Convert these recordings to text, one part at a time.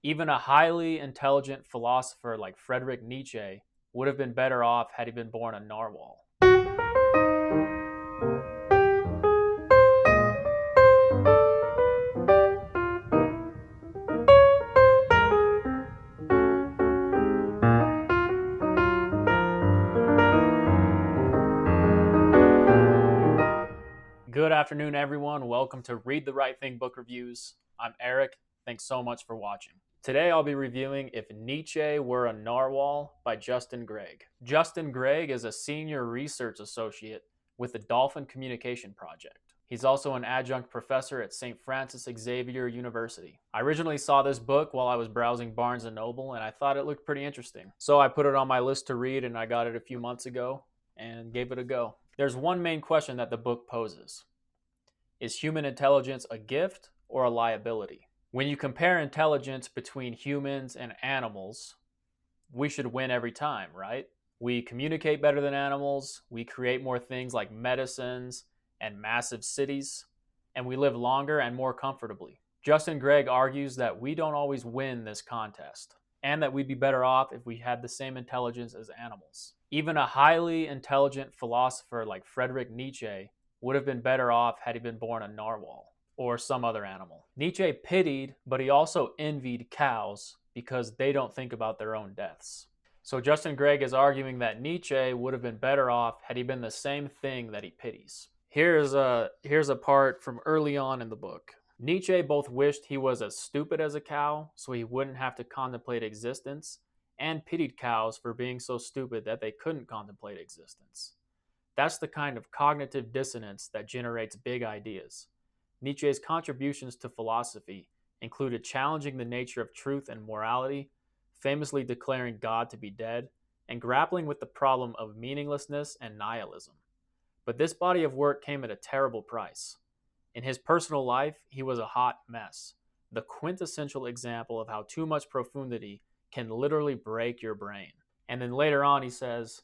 Even a highly intelligent philosopher like Friedrich Nietzsche would have been better off had he been born a narwhal. Good afternoon, everyone. Welcome to Read the Right Thing Book Reviews. I'm Eric. Thanks so much for watching. Today I'll be reviewing If Nietzsche Were a Narwhal by Justin Gregg. Justin Gregg is a senior research associate with the Dolphin Communication Project. He's also an adjunct professor at St. Francis Xavier University. I originally saw this book while I was browsing Barnes & Noble, and I thought it looked pretty interesting. So I put it on my list to read, and I got it a few months ago and gave it a go. There's one main question that the book poses. Is human intelligence a gift or a liability? When you compare intelligence between humans and animals, we should win every time, right? We communicate better than animals, we create more things like medicines and massive cities, and we live longer and more comfortably. Justin Gregg argues that we don't always win this contest, and that we'd be better off if we had the same intelligence as animals. Even a highly intelligent philosopher like Friedrich Nietzsche would have been better off had he been born a narwhal or some other animal. Nietzsche pitied, but he also envied cows because they don't think about their own deaths. So Justin Gregg is arguing that Nietzsche would have been better off had he been the same thing that he pities. Here's a part from early on in the book. Nietzsche both wished he was as stupid as a cow so he wouldn't have to contemplate existence, and pitied cows for being so stupid that they couldn't contemplate existence. That's the kind of cognitive dissonance that generates big ideas. Nietzsche's contributions to philosophy included challenging the nature of truth and morality, famously declaring God to be dead, and grappling with the problem of meaninglessness and nihilism. But this body of work came at a terrible price. In his personal life, he was a hot mess, the quintessential example of how too much profundity can literally break your brain. And then later on he says,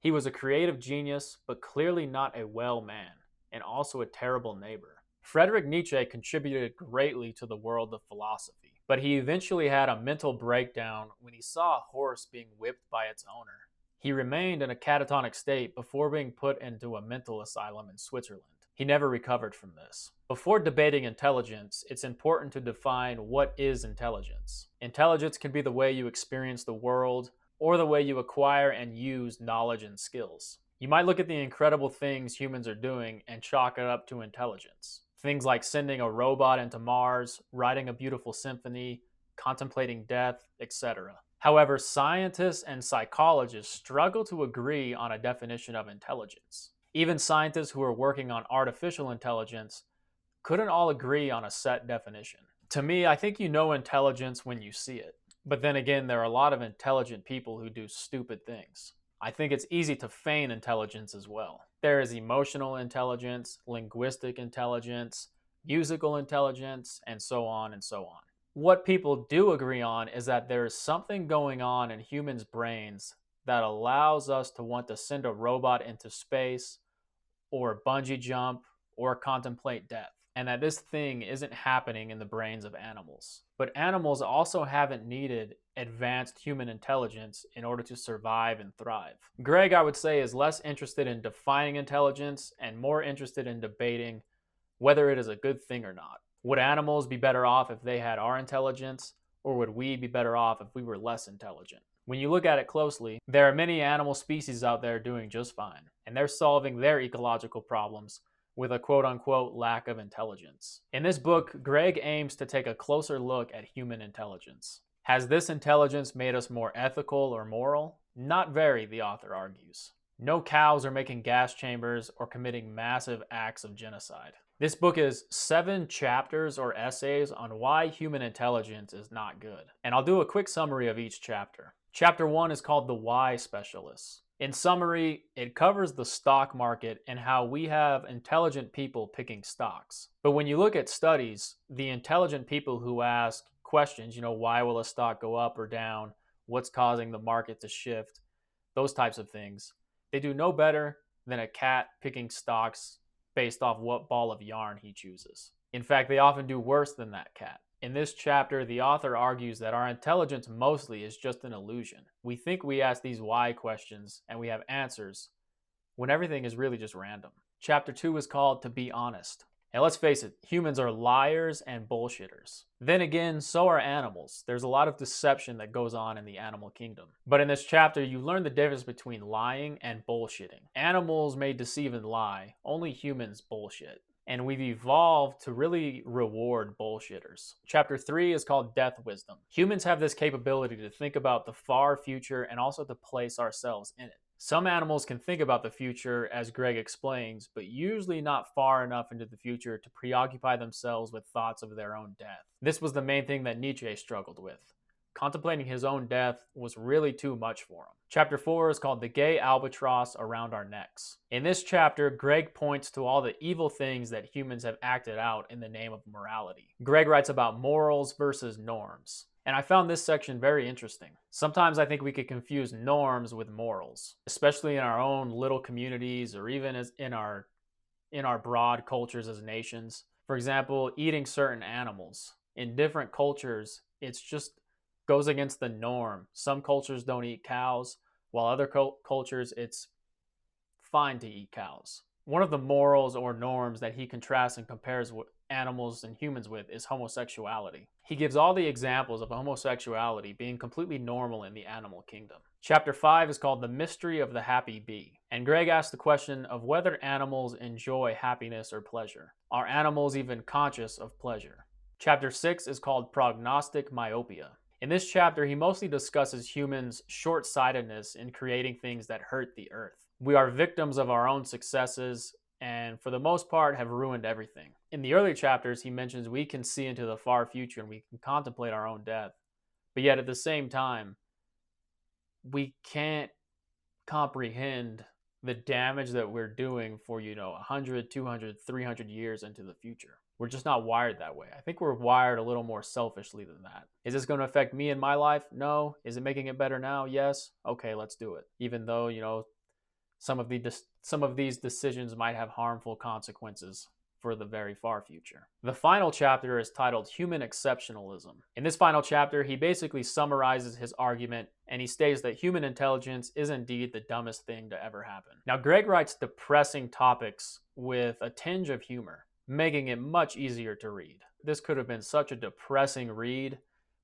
he was a creative genius, but clearly not a well man, and also a terrible neighbor. Friedrich Nietzsche contributed greatly to the world of philosophy, but he eventually had a mental breakdown when he saw a horse being whipped by its owner. He remained in a catatonic state before being put into a mental asylum in Switzerland. He never recovered from this. Before debating intelligence, it's important to define what is intelligence. Intelligence can be the way you experience the world, or the way you acquire and use knowledge and skills. You might look at the incredible things humans are doing and chalk it up to intelligence. Things like sending a robot into Mars, writing a beautiful symphony, contemplating death, etc. However, scientists and psychologists struggle to agree on a definition of intelligence. Even scientists who are working on artificial intelligence couldn't all agree on a set definition. To me, I think you know intelligence when you see it. But then again, there are a lot of intelligent people who do stupid things. I think it's easy to feign intelligence as well. There is emotional intelligence, linguistic intelligence, musical intelligence, and so on and so on. What people do agree on is that there is something going on in humans' brains that allows us to want to send a robot into space, or bungee jump, or contemplate death, and that this thing isn't happening in the brains of animals. But animals also haven't needed advanced human intelligence in order to survive and thrive. Gregg, I would say, is less interested in defining intelligence and more interested in debating whether it is a good thing or not. Would animals be better off if they had our intelligence, or would we be better off if we were less intelligent? When you look at it closely, there are many animal species out there doing just fine, and they're solving their ecological problems with a quote-unquote lack of intelligence. In this book, Gregg aims to take a closer look at human intelligence. Has this intelligence made us more ethical or moral? Not very, the author argues. No cows are making gas chambers or committing massive acts of genocide. This book is 7 chapters or essays on why human intelligence is not good. And I'll do a quick summary of each chapter. Chapter 1 is called The Why Specialists. In summary, it covers the stock market and how we have intelligent people picking stocks. But when you look at studies, the intelligent people who ask questions, why will a stock go up or down? What's causing the market to shift? Those types of things. They do no better than a cat picking stocks based off what ball of yarn he chooses. In fact, they often do worse than that cat. In this chapter, the author argues that our intelligence mostly is just an illusion. We think we ask these why questions and we have answers when everything is really just random. Chapter 2 is called To Be Honest. And let's face it, humans are liars and bullshitters. Then again, so are animals. There's a lot of deception that goes on in the animal kingdom. But in this chapter, you learn the difference between lying and bullshitting. Animals may deceive and lie, only humans bullshit. And we've evolved to really reward bullshitters. Chapter 3 is called Death Wisdom. Humans have this capability to think about the far future and also to place ourselves in it. Some animals can think about the future, as Gregg explains, but usually not far enough into the future to preoccupy themselves with thoughts of their own death. This was the main thing that Nietzsche struggled with. Contemplating his own death was really too much for him. Chapter 4 is called The Gay Albatross Around Our Necks. In this chapter, Gregg points to all the evil things that humans have acted out in the name of morality. Gregg writes about morals versus norms. And I found this section very interesting. Sometimes I think we could confuse norms with morals, especially in our own little communities or even as in our broad cultures as nations. For example, eating certain animals. In different cultures, it's just goes against the norm. Some cultures don't eat cows, while other cultures it's fine to eat cows. One of the morals or norms that he contrasts and compares animals and humans with is homosexuality. He gives all the examples of homosexuality being completely normal in the animal kingdom. Chapter 5 is called The Mystery of the Happy Bee, and Gregg asks the question of whether animals enjoy happiness or pleasure. Are animals even conscious of pleasure? Chapter 6 is called Prognostic Myopia. In this chapter, he mostly discusses humans' short-sightedness in creating things that hurt the earth. We are victims of our own successes and for the most part have ruined everything. In the early chapters, he mentions we can see into the far future and we can contemplate our own death. But yet at the same time, we can't comprehend the damage that we're doing for, 100, 200, 300 years into the future. We're just not wired that way. I think we're wired a little more selfishly than that. Is this going to affect me in my life? No. Is it making it better now? Yes. Okay, let's do it. Even though, some of these decisions might have harmful consequences for the very far future. The final chapter is titled Human Exceptionalism. In this final chapter, he basically summarizes his argument and he states that human intelligence is indeed the dumbest thing to ever happen. Now, Gregg writes depressing topics with a tinge of humor, making it much easier to read. This could have been such a depressing read,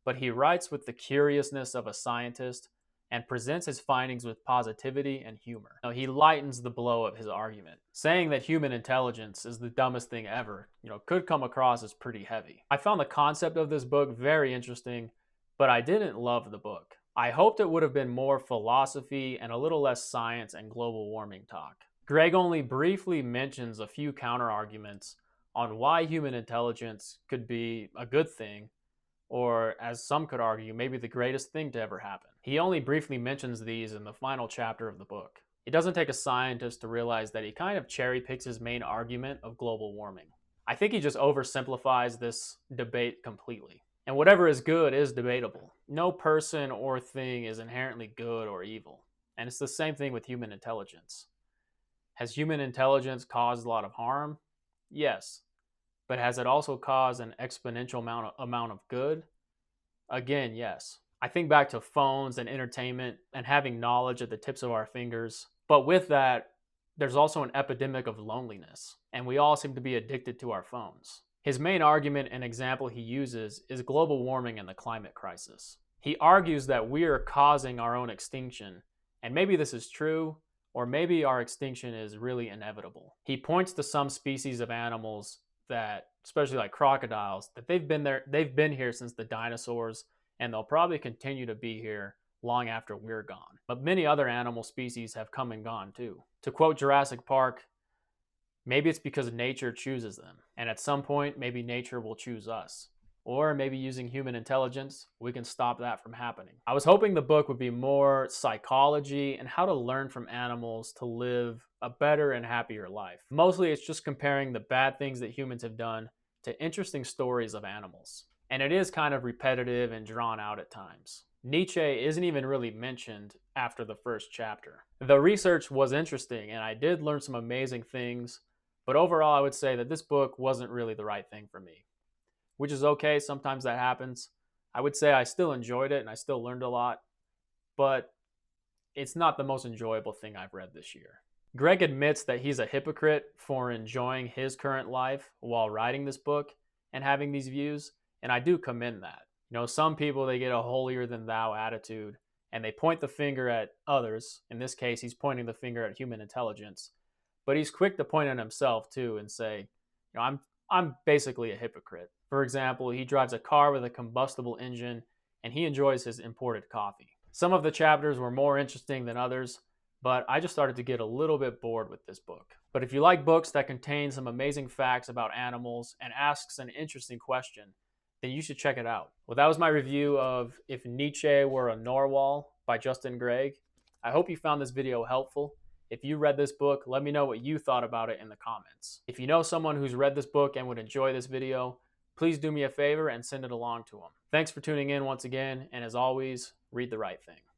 but he writes with the curiousness of a scientist and presents his findings with positivity and humor. Now, he lightens the blow of his argument. Saying that human intelligence is the dumbest thing ever, could come across as pretty heavy. I found the concept of this book very interesting, but I didn't love the book. I hoped it would have been more philosophy and a little less science and global warming talk. Gregg only briefly mentions a few counter-arguments on why human intelligence could be a good thing, or as some could argue, maybe the greatest thing to ever happen. He only briefly mentions these in the final chapter of the book. It doesn't take a scientist to realize that he kind of cherry picks his main argument of global warming. I think he just oversimplifies this debate completely. And whatever is good is debatable. No person or thing is inherently good or evil. And it's the same thing with human intelligence. Has human intelligence caused a lot of harm? Yes. But has it also caused an exponential amount of good? Again, yes. I think back to phones and entertainment and having knowledge at the tips of our fingers. But with that, there's also an epidemic of loneliness, and we all seem to be addicted to our phones. His main argument and example he uses is global warming and the climate crisis. He argues that we are causing our own extinction, and maybe this is true, or maybe our extinction is really inevitable. He points to some species of animals that, especially like crocodiles, that they've been here since the dinosaurs, and they'll probably continue to be here long after we're gone. But many other animal species have come and gone too. To quote Jurassic Park, maybe it's because nature chooses them, and at some point, maybe nature will choose us. Or maybe using human intelligence, we can stop that from happening. I was hoping the book would be more psychology and how to learn from animals to live a better and happier life. Mostly it's just comparing the bad things that humans have done to interesting stories of animals. And it is kind of repetitive and drawn out at times. Nietzsche isn't even really mentioned after the first chapter. The research was interesting and I did learn some amazing things, but overall I would say that this book wasn't really the right thing for me. which is okay. Sometimes that happens. I would say I still enjoyed it and I still learned a lot, but it's not the most enjoyable thing I've read this year. Gregg admits that he's a hypocrite for enjoying his current life while writing this book and having these views, and I do commend that. Some people, they get a holier than thou attitude and they point the finger at others. In this case, he's pointing the finger at human intelligence, but he's quick to point at himself too and say, I'm basically a hypocrite. For example, he drives a car with a combustible engine and he enjoys his imported coffee. Some of the chapters were more interesting than others, but I just started to get a little bit bored with this book. But if you like books that contain some amazing facts about animals and asks an interesting question, then you should check it out. Well, that was my review of If Nietzsche Were a Narwhal by Justin Gregg. I hope you found this video helpful. If you read this book, let me know what you thought about it in the comments. If you know someone who's read this book and would enjoy this video, please do me a favor and send it along to them. Thanks for tuning in once again, and as always, read the right thing.